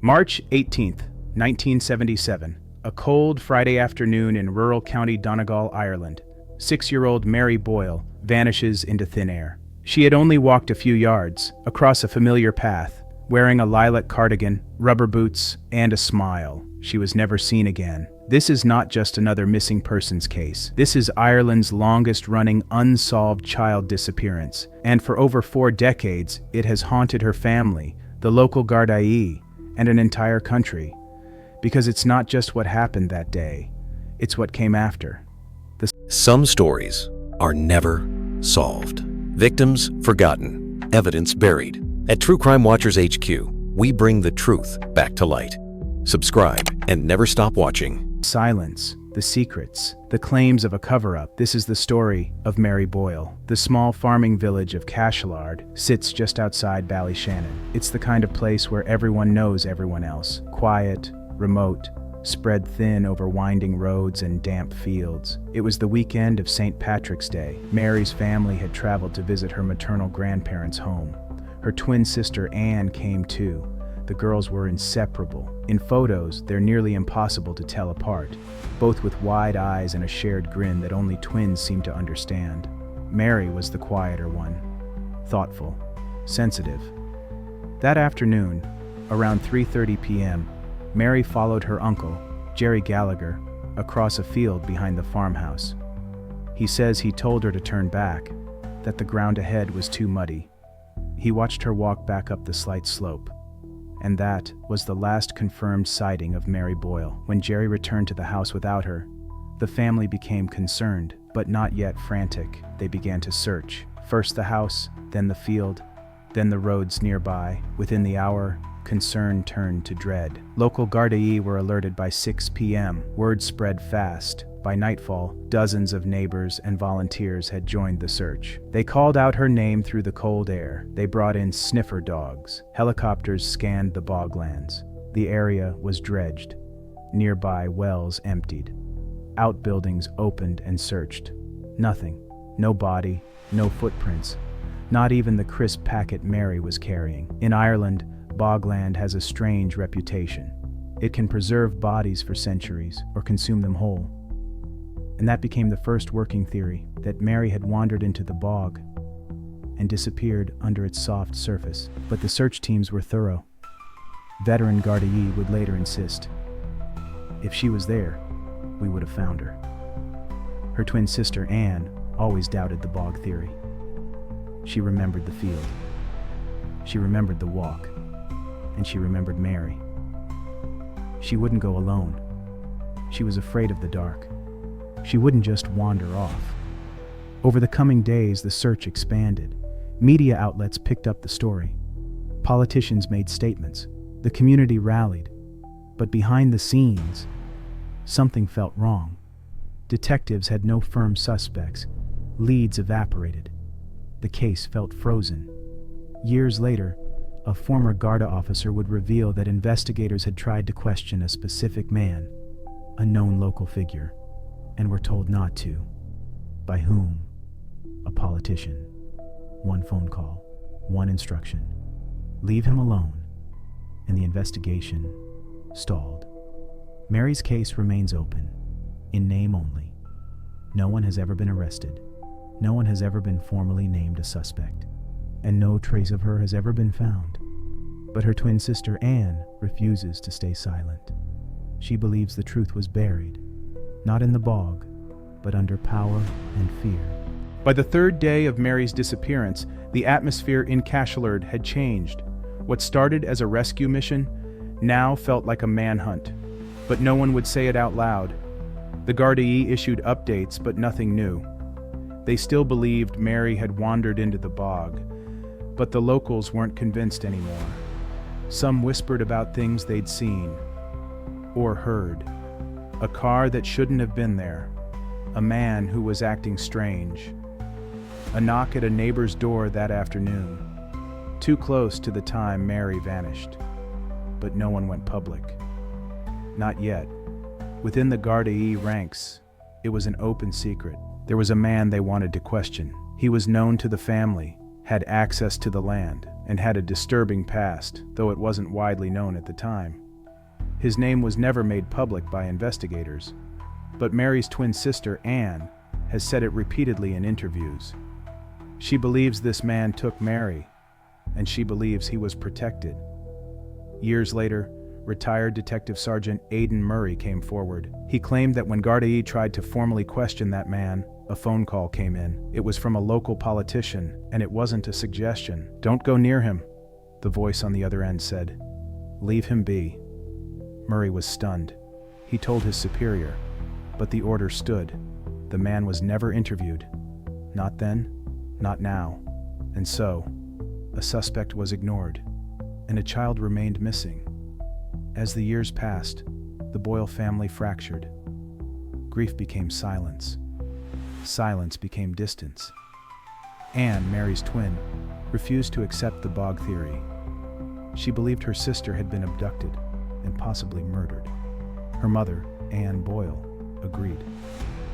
March 18th, 1977. A cold Friday afternoon in rural County Donegal, Ireland. 6-year-old Mary Boyle vanishes into thin air. She had only walked a few yards, across a familiar path, wearing a lilac cardigan, rubber boots, and a smile. She was never seen again. This is not just another missing persons case. This is Ireland's longest-running unsolved child disappearance, and for over 4 decades, it has haunted her family, the local Gardaí, and an entire country. Because it's not just what happened that day, it's what came after. Some stories are never solved. Victims forgotten, evidence buried. At True Crime Watchers HQ, we bring the truth back to light. Subscribe and never stop watching. Silence, the secrets, the claims of a cover-up. This is the story of Mary Boyle. The small farming village of Cashellard sits just outside Ballyshannon. It's the kind of place where everyone knows everyone else. Quiet, remote, spread thin over winding roads and damp fields. It was the weekend of St. Patrick's Day. Mary's family had traveled to visit her maternal grandparents' home. Her twin sister Anne came too. The girls were inseparable. In photos, they're nearly impossible to tell apart, both with wide eyes and a shared grin that only twins seem to understand. Mary was the quieter one, thoughtful, sensitive. That afternoon, around 3:30 p.m., Mary followed her uncle, Jerry Gallagher, across a field behind the farmhouse. He says he told her to turn back, that the ground ahead was too muddy. He watched her walk back up the slight slope. And that was the last confirmed sighting of Mary Boyle. When Jerry returned to the house without her, the family became concerned, but not yet frantic. They began to search. First the house, then the field, then the roads nearby. Within the hour, concern turned to dread. Local Gardaí were alerted by 6 p.m. Word spread fast. By nightfall, dozens of neighbors and volunteers had joined the search. They called out her name through the cold air. They brought in sniffer dogs. Helicopters scanned the boglands. The area was dredged. Nearby wells emptied. Outbuildings opened and searched. Nothing. No body, no footprints. Not even the crisp packet Mary was carrying. In Ireland, bogland has a strange reputation. It can preserve bodies for centuries or consume them whole. And that became the first working theory, that Mary had wandered into the bog and disappeared under its soft surface. But the search teams were thorough. Veteran Gardaí would later insist, if she was there, we would have found her. Her twin sister Anne always doubted the bog theory. She remembered the field. She remembered the walk. And she remembered Mary. She wouldn't go alone. She was afraid of the dark. She wouldn't just wander off. Over the coming days, the search expanded. Media outlets picked up the story. Politicians made statements. The community rallied. But behind the scenes, something felt wrong. Detectives had no firm suspects. Leads evaporated. The case felt frozen. Years later, a former Garda officer would reveal that investigators had tried to question a specific man, a known local figure, and were told not to. By whom? A politician. One phone call, one instruction. Leave him alone. And the investigation stalled. Mary's case remains open, in name only. No one has ever been arrested. No one has ever been formally named a suspect. And no trace of her has ever been found. But her twin sister Anne refuses to stay silent. She believes the truth was buried, not in the bog, but under power and fear. By the 3rd day of Mary's disappearance, the atmosphere in Cashellard had changed. What started as a rescue mission now felt like a manhunt, but no one would say it out loud. The Gardaí issued updates, but nothing new. They still believed Mary had wandered into the bog, but the locals weren't convinced anymore. Some whispered about things they'd seen or heard. A car that shouldn't have been there. A man who was acting strange. A knock at a neighbor's door that afternoon. Too close to the time Mary vanished. But no one went public. Not yet. Within the Gardaí ranks, it was an open secret. There was a man they wanted to question. He was known to the family, had access to the land, and had a disturbing past, though it wasn't widely known at the time. His name was never made public by investigators, but Mary's twin sister, Anne, has said it repeatedly in interviews. She believes this man took Mary, and she believes he was protected. Years later, retired Detective Sergeant Aidan Murray came forward. He claimed that when Gardaí tried to formally question that man, a phone call came in. It was from a local politician, and it wasn't a suggestion. "Don't go near him," the voice on the other end said. "Leave him be." Murray was stunned. He told his superior, but the order stood. The man was never interviewed. Not then, not now. And so, a suspect was ignored, and a child remained missing. As the years passed, the Boyle family fractured. Grief became silence. Silence became distance. Anne, Mary's twin, refused to accept the bog theory. She believed her sister had been abducted and possibly murdered. Her mother, Anne Boyle, agreed.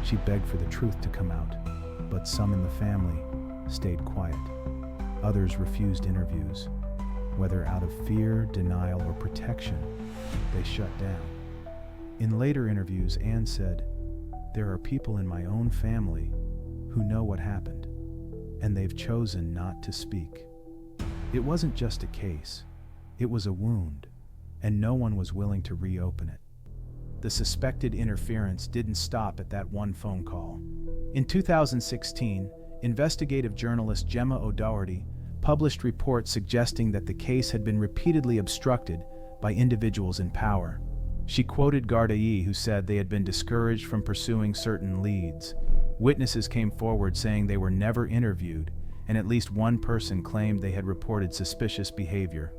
She begged for the truth to come out, but some in the family stayed quiet. Others refused interviews. Whether out of fear, denial, or protection, they shut down. In later interviews, Anne said, "There are people in my own family who know what happened, and they've chosen not to speak." It wasn't just a case, it was a wound, and no one was willing to reopen it. The suspected interference didn't stop at that one phone call. In 2016, investigative journalist Gemma O'Doherty published reports suggesting that the case had been repeatedly obstructed by individuals in power. She quoted Gardaí, who said they had been discouraged from pursuing certain leads. Witnesses came forward saying they were never interviewed, and at least one person claimed they had reported suspicious behavior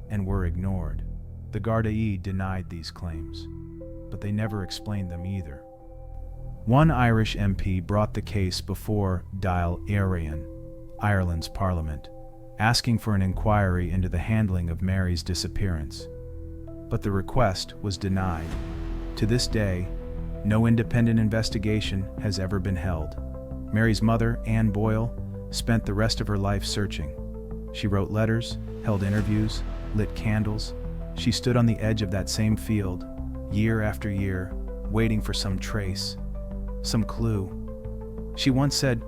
and were ignored. The Gardaí denied these claims, but they never explained them either. One Irish MP brought the case before Dáil Éireann, Ireland's parliament, asking for an inquiry into the handling of Mary's disappearance. But the request was denied. To this day, no independent investigation has ever been held. Mary's mother, Anne Boyle, spent the rest of her life searching. She wrote letters, held interviews, lit candles. She stood on the edge of that same field, year after year, waiting for some trace, some clue. She once said,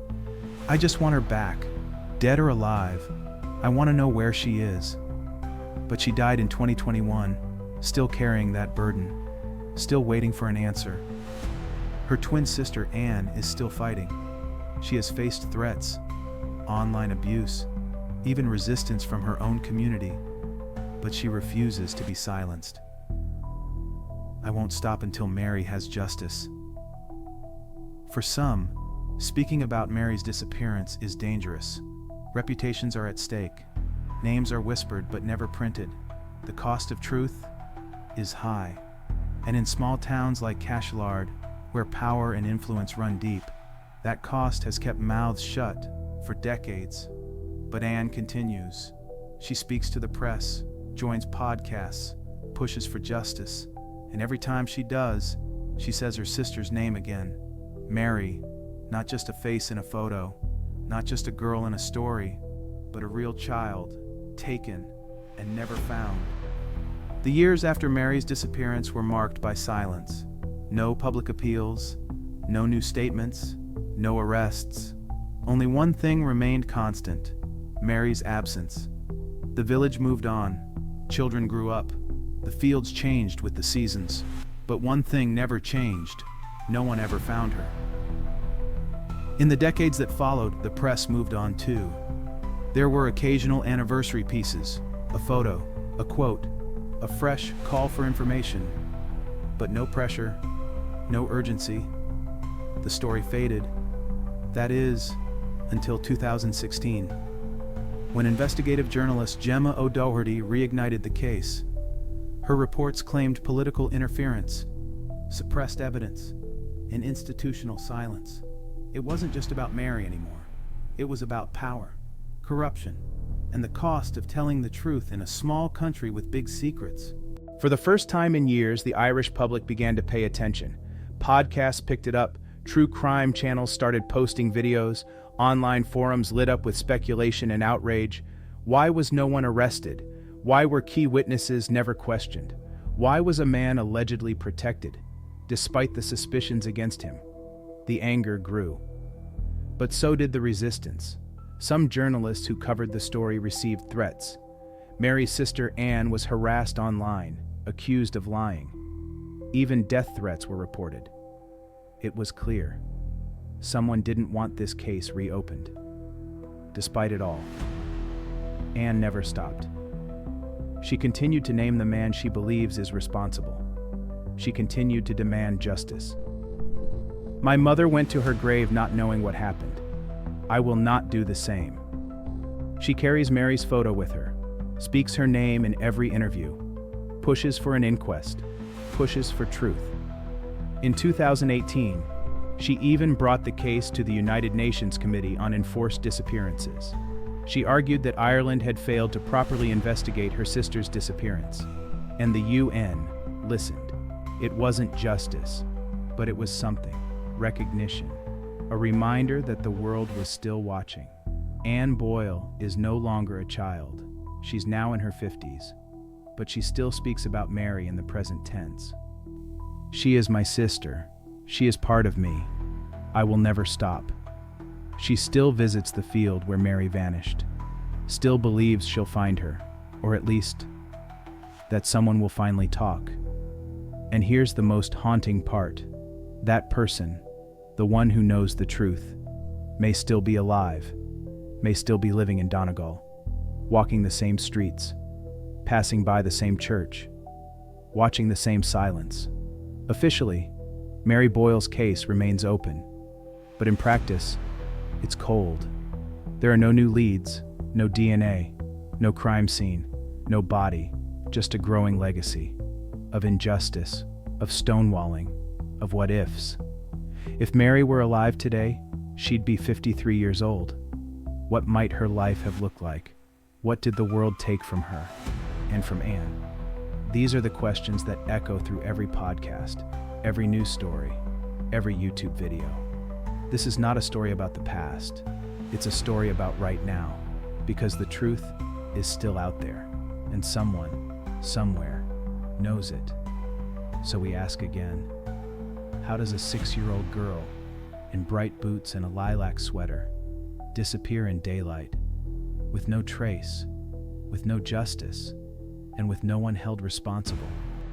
"I just want her back, dead or alive. I want to know where she is." But she died in 2021, still carrying that burden, still waiting for an answer. Her twin sister, Anne, is still fighting. She has faced threats, online abuse, even resistance from her own community, but she refuses to be silenced. "I won't stop until Mary has justice." For some, speaking about Mary's disappearance is dangerous. Reputations are at stake. Names are whispered but never printed. The cost of truth is high. And in small towns like Cashilard, where power and influence run deep, that cost has kept mouths shut for decades. But Anne continues. She speaks to the press, joins podcasts, pushes for justice, and every time she does, she says her sister's name again. Mary, not just a face in a photo, not just a girl in a story, but a real child, taken and never found. The years after Mary's disappearance were marked by silence. No public appeals, no new statements, no arrests. Only one thing remained constant: Mary's absence. The village moved on. Children grew up. The fields changed with the seasons. But one thing never changed: no one ever found her. In the decades that followed, the press moved on too. There were occasional anniversary pieces, a photo, a quote, a fresh call for information. But no pressure, no urgency. The story faded. That is, until 2016, when investigative journalist Gemma O'Doherty reignited the case. Her reports claimed political interference, suppressed evidence, and institutional silence. It wasn't just about Mary anymore. It was about power, corruption, and the cost of telling the truth in a small country with big secrets. For the first time in years, the Irish public began to pay attention. Podcasts picked it up, true crime channels started posting videos, online forums lit up with speculation and outrage. Why was no one arrested? Why were key witnesses never questioned? Why was a man allegedly protected, despite the suspicions against him? The anger grew. But so did the resistance. Some journalists who covered the story received threats. Mary's sister Anne was harassed online, accused of lying. Even death threats were reported. It was clear. Someone didn't want this case reopened. Despite it all, Anne never stopped. She continued to name the man she believes is responsible. She continued to demand justice. My mother went to her grave not knowing what happened. I will not do the same. She carries Mary's photo with her, speaks her name in every interview, pushes for an inquest, pushes for truth. In 2018, she even brought the case to the United Nations Committee on Enforced Disappearances. She argued that Ireland had failed to properly investigate her sister's disappearance, and the UN listened. It wasn't justice, but it was something, recognition, a reminder that the world was still watching. Anne Boyle is no longer a child. She's now in her 50s, but she still speaks about Mary in the present tense. She is my sister. She is part of me. I will never stop. She still visits the field where Mary vanished, still believes she'll find her, or at least that someone will finally talk. And here's the most haunting part. That person, the one who knows the truth, may still be alive, may still be living in Donegal, walking the same streets, passing by the same church, watching the same silence. Officially, Mary Boyle's case remains open, but in practice, it's cold. There are no new leads, no DNA, no crime scene, no body, just a growing legacy of injustice, of stonewalling, of what-ifs. If Mary were alive today, she'd be 53 years old. What might her life have looked like? What did the world take from her and from Anne? These are the questions that echo through every podcast, every news story, every YouTube video. This is not a story about the past. It's a story about right now, because the truth is still out there, and someone, somewhere, knows it. So we ask again, how does a 6-year-old girl in bright boots and a lilac sweater disappear in daylight, with no trace, with no justice, and with no one held responsible?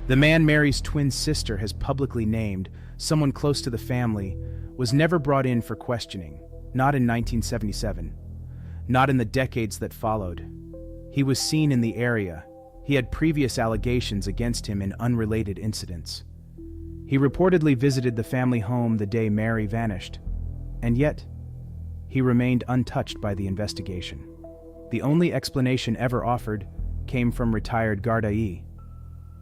The man Mary's twin sister has publicly named, someone close to the family, was never brought in for questioning, not in 1977, not in the decades that followed. He was seen in the area. He had previous allegations against him in unrelated incidents. He reportedly visited the family home the day Mary vanished, and yet, he remained untouched by the investigation. The only explanation ever offered came from retired Gardaí.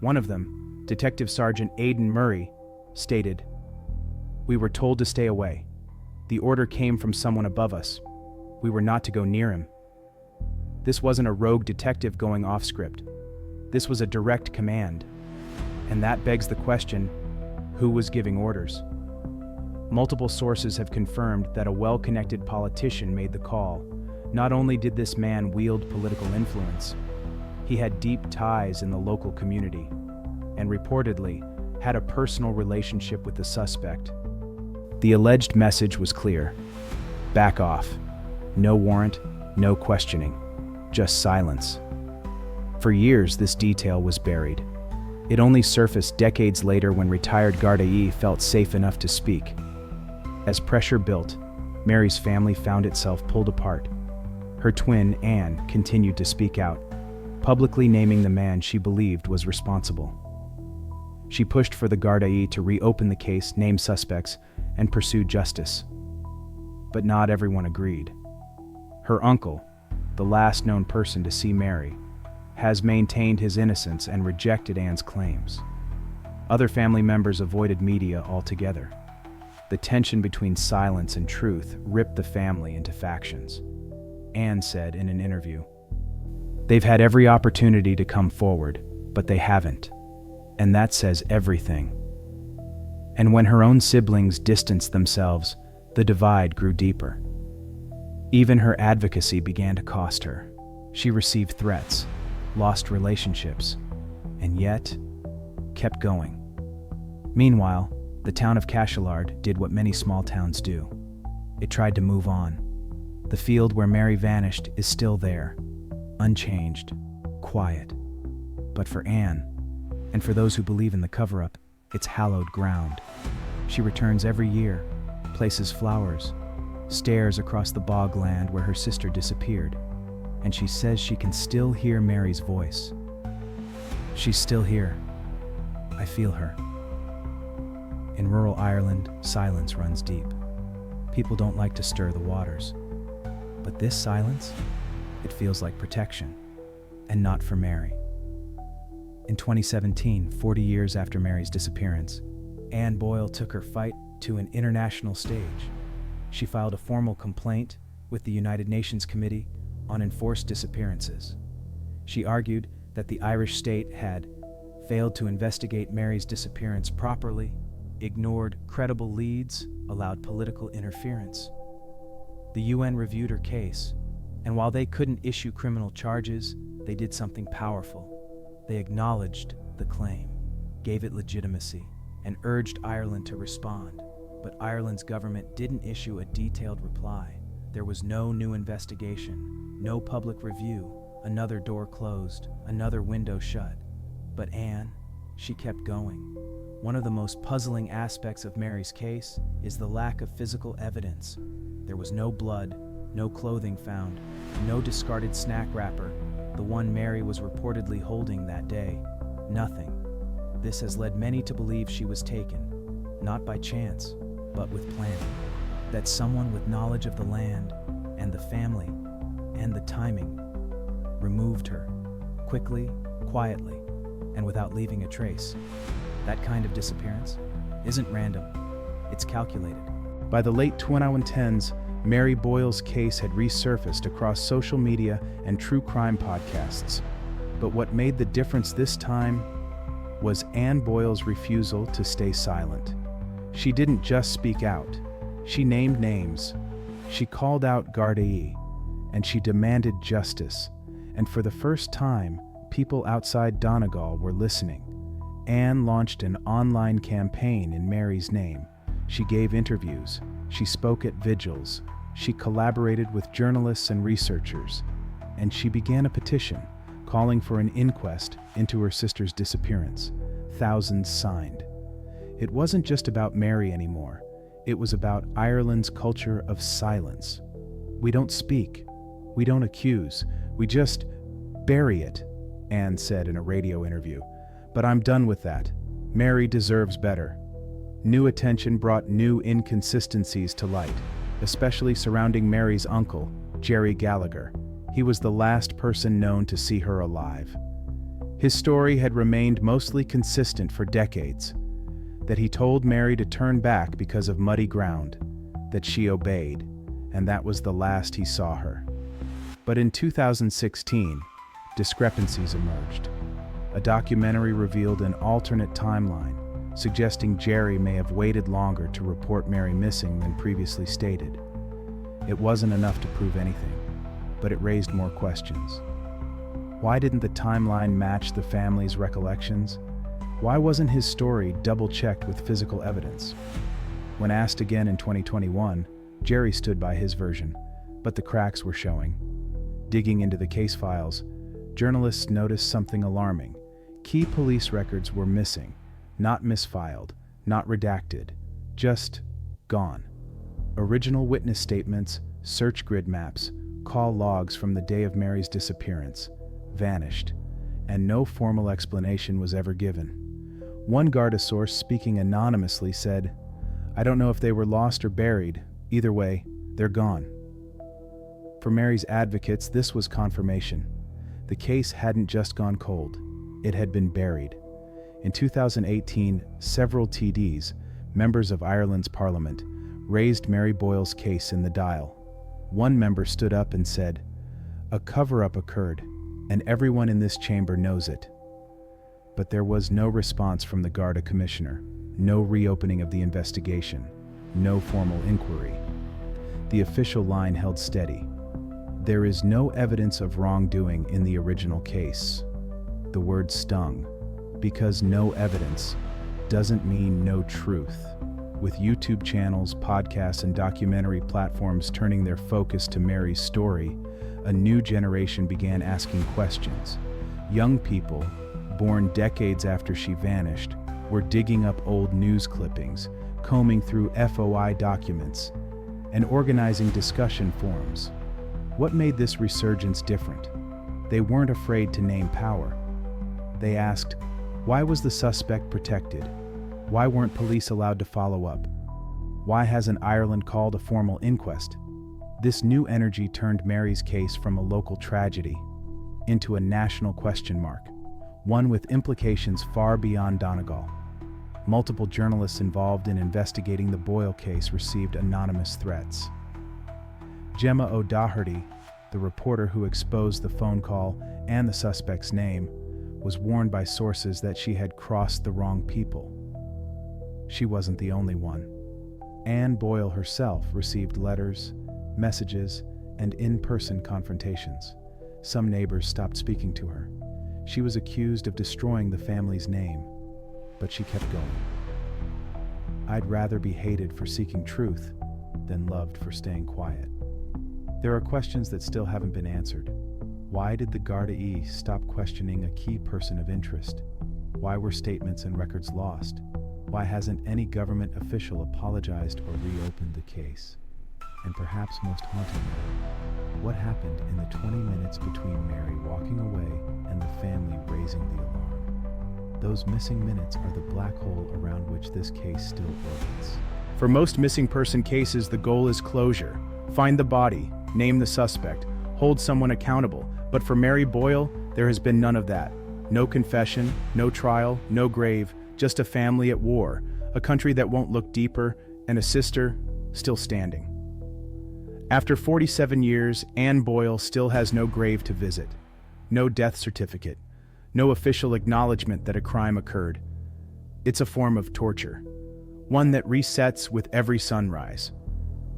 One of them, Detective Sergeant Aidan Murray, stated, "We were told to stay away. The order came from someone above us. We were not to go near him." This wasn't a rogue detective going off script. This was a direct command. And that begs the question, who was giving orders? Multiple sources have confirmed that a well-connected politician made the call. Not only did this man wield political influence, he had deep ties in the local community, and reportedly had a personal relationship with the suspect. The alleged message was clear. Back off. No warrant, no questioning, just silence. For years, this detail was buried. It only surfaced decades later when retired Gardaí felt safe enough to speak. As pressure built, Mary's family found itself pulled apart. Her twin, Anne, continued to speak out, publicly naming the man she believed was responsible. She pushed for the Gardaí to reopen the case, name suspects, and pursue justice. But not everyone agreed. Her uncle, the last known person to see Mary, has maintained his innocence and rejected Anne's claims. Other family members avoided media altogether. The tension between silence and truth ripped the family into factions. Anne said in an interview, "They've had every opportunity to come forward, but they haven't. And that says everything." And when her own siblings distanced themselves, the divide grew deeper. Even her advocacy began to cost her. She received threats, lost relationships, and yet kept going. Meanwhile, the town of Cashellard did what many small towns do. It tried to move on. The field where Mary vanished is still there, unchanged, quiet. But for Anne, and for those who believe in the cover-up, it's hallowed ground. She returns every year, places flowers, stares across the bogland where her sister disappeared, and she says she can still hear Mary's voice. She's still here. I feel her. In rural Ireland, silence runs deep. People don't like to stir the waters. But this silence, it feels like protection, and not for Mary. In 2017, 40 years after Mary's disappearance, Anne Boyle took her fight to an international stage. She filed a formal complaint with the United Nations Committee on Enforced Disappearances. She argued that the Irish state had failed to investigate Mary's disappearance properly, ignored credible leads, allowed political interference. The UN reviewed her case, and while they couldn't issue criminal charges, they did something powerful. They acknowledged the claim, gave it legitimacy, and urged Ireland to respond. But Ireland's government didn't issue a detailed reply. There was no new investigation, no public review, another door closed, another window shut. But Anne, she kept going. One of the most puzzling aspects of Mary's case is the lack of physical evidence. There was no blood, no clothing found, no discarded snack wrapper, the one Mary was reportedly holding that day. Nothing. This has led many to believe she was taken, not by chance, but with planning. That someone with knowledge of the land and the family and the timing removed her, quickly, quietly, and without leaving a trace. That kind of disappearance isn't random, it's calculated. By the late 2010s, Mary Boyle's case had resurfaced across social media and true crime podcasts. But what made the difference this time was Anne Boyle's refusal to stay silent. She didn't just speak out. She named names. She called out Gardaí, and she demanded justice. And for the first time, people outside Donegal were listening. Anne launched an online campaign in Mary's name. She gave interviews. She spoke at vigils. She collaborated with journalists and researchers. And she began a petition calling for an inquest into her sister's disappearance. Thousands signed. It wasn't just about Mary anymore. It was about Ireland's culture of silence. We don't speak. We don't accuse. We just bury it, Anne said in a radio interview. But I'm done with that. Mary deserves better. New attention brought new inconsistencies to light, especially surrounding Mary's uncle, Jerry Gallagher. He was the last person known to see her alive. His story had remained mostly consistent for decades, that he told Mary to turn back because of muddy ground, that she obeyed, and that was the last he saw her. But in 2016, discrepancies emerged. A documentary revealed an alternate timeline, suggesting Jerry may have waited longer to report Mary missing than previously stated. It wasn't enough to prove anything, but it raised more questions. Why didn't the timeline match the family's recollections? Why wasn't his story double-checked with physical evidence? When asked again in 2021, Jerry stood by his version, but the cracks were showing. Digging into the case files, journalists noticed something alarming. Key police records were missing, not misfiled, not redacted, just gone. Original witness statements, search grid maps, call logs from the day of Mary's disappearance vanished, and no formal explanation was ever given. One Garda source speaking anonymously said, "I don't know if they were lost or buried. Either way, they're gone." For Mary's advocates, this was confirmation. The case hadn't just gone cold. It had been buried. In 2018, several TDs, members of Ireland's parliament, raised Mary Boyle's case in the Dáil. One member stood up and said, "A cover-up occurred, and everyone in this chamber knows it." But there was no response from the Garda commissioner, no reopening of the investigation, no formal inquiry. The official line held steady. There is no evidence of wrongdoing in the original case. The word stung, because no evidence doesn't mean no truth. With YouTube channels, podcasts, and documentary platforms turning their focus to Mary's story, a new generation began asking questions. Young people, born decades after she vanished, were digging up old news clippings, combing through FOI documents, and organizing discussion forums. What made this resurgence different? They weren't afraid to name power. They asked, why was the suspect protected? Why weren't police allowed to follow up? Why hasn't Ireland called a formal inquest? This new energy turned Mary's case from a local tragedy into a national question mark, one with implications far beyond Donegal. Multiple journalists involved in investigating the Boyle case received anonymous threats. Gemma O'Doherty, the reporter who exposed the phone call and the suspect's name, was warned by sources that she had crossed the wrong people. She wasn't the only one. Anne Boyle herself received letters, messages, and in-person confrontations. Some neighbors stopped speaking to her. She was accused of destroying the family's name, but she kept going. I'd rather be hated for seeking truth than loved for staying quiet. There are questions that still haven't been answered. Why did the Gardaí stop questioning a key person of interest? Why were statements and records lost? Why hasn't any government official apologized or reopened the case? And perhaps most hauntingly, what happened in the 20 minutes between Mary walking away and the family raising the alarm? Those missing minutes are the black hole around which this case still orbits. For most missing person cases, the goal is closure. Find the body, name the suspect, hold someone accountable. But for Mary Boyle, there has been none of that. No confession, no trial, no grave, just a family at war, a country that won't look deeper, and a sister still standing. After 47 years, Anne Boyle still has no grave to visit, no death certificate, no official acknowledgement that a crime occurred. It's a form of torture, one that resets with every sunrise.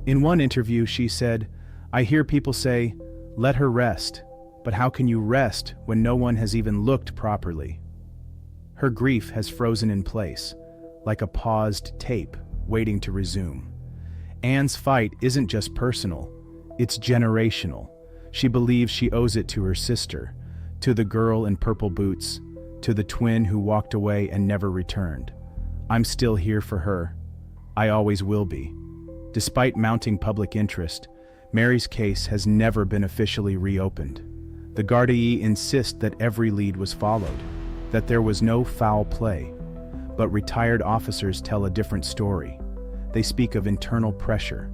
In one interview, she said, "I hear people say, 'Let her rest,' but how can you rest when no one has even looked properly?" Her grief has frozen in place, like a paused tape waiting to resume. Anne's fight isn't just personal, it's generational. She believes she owes it to her sister, to the girl in purple boots, to the twin who walked away and never returned. I'm still here for her. I always will be. Despite mounting public interest, Mary's case has never been officially reopened. The Gardaí insist that every lead was followed, that there was no foul play. But retired officers tell a different story. They speak of internal pressure,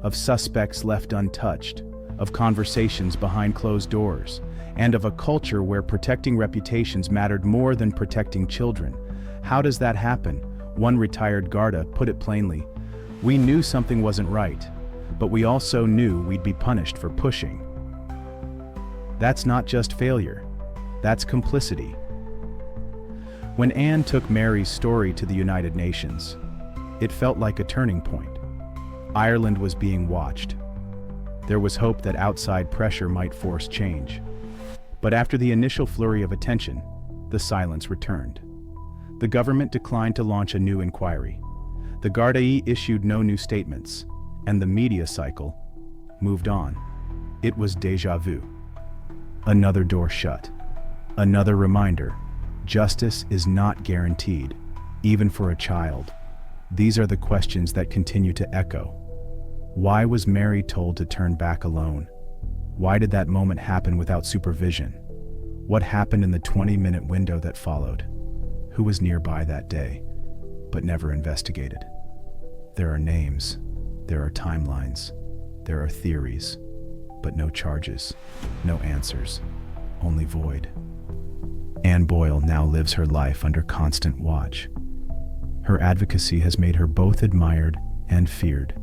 of suspects left untouched, of conversations behind closed doors, and of a culture where protecting reputations mattered more than protecting children. How does that happen? One retired Garda put it plainly, "We knew something wasn't right, but we also knew we'd be punished for pushing." That's not just failure, that's complicity. When Anne took Mary's story to the United Nations, it felt like a turning point. Ireland was being watched. There was hope that outside pressure might force change. But after the initial flurry of attention, the silence returned. The government declined to launch a new inquiry. The Gardaí issued no new statements, and the media cycle moved on. It was déjà vu. Another door shut. Another reminder. Justice is not guaranteed, even for a child. These are the questions that continue to echo. Why was Mary told to turn back alone? Why did that moment happen without supervision? What happened in the 20-minute window that followed? Who was nearby that day, but never investigated? There are names, there are timelines, there are theories, but no charges, no answers, only void. Anne Boyle now lives her life under constant watch. Her advocacy has made her both admired and feared.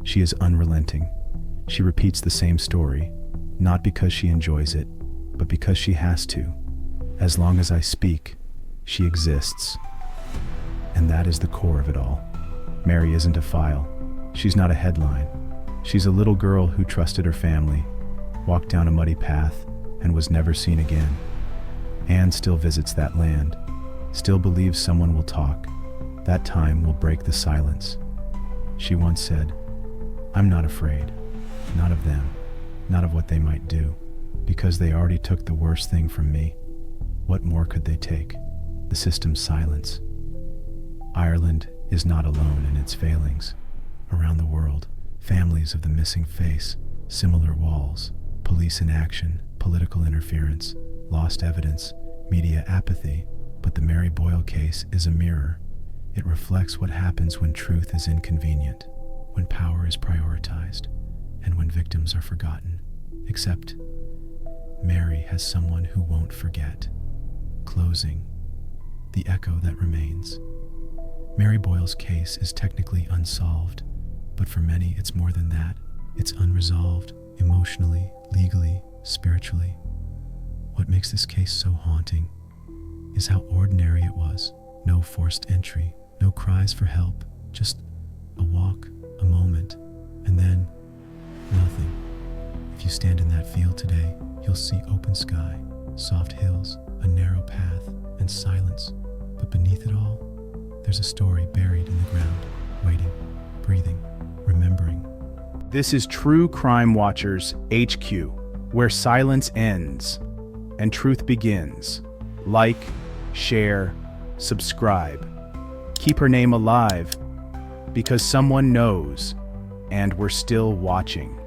She is unrelenting. She repeats the same story, not because she enjoys it, but because she has to. As long as I speak, she exists. And that is the core of it all. Mary isn't a file. She's not a headline. She's a little girl who trusted her family, walked down a muddy path, and was never seen again. Anne still visits that land, still believes someone will talk. That time will break the silence. She once said, "I'm not afraid, not of them, not of what they might do, because they already took the worst thing from me. What more could they take? The system's silence." Ireland is not alone in its failings. Around the world, families of the missing face, similar walls, police inaction, political interference, lost evidence, media apathy, but the Mary Boyle case is a mirror. It reflects what happens when truth is inconvenient, when power is prioritized, and when victims are forgotten. Except, Mary has someone who won't forget. Closing, the echo that remains. Mary Boyle's case is technically unsolved, but for many it's more than that. It's unresolved, emotionally, legally, spiritually. What makes this case so haunting is how ordinary it was. No forced entry, no cries for help, just a walk, a moment, and then nothing. If you stand in that field today, you'll see open sky, soft hills, a narrow path, and silence. But beneath it all, there's a story buried in the ground, waiting, breathing, remembering. This is True Crime Watchers HQ, where silence ends and truth begins. Like, share, subscribe. Keep her name alive, because someone knows, and we're still watching.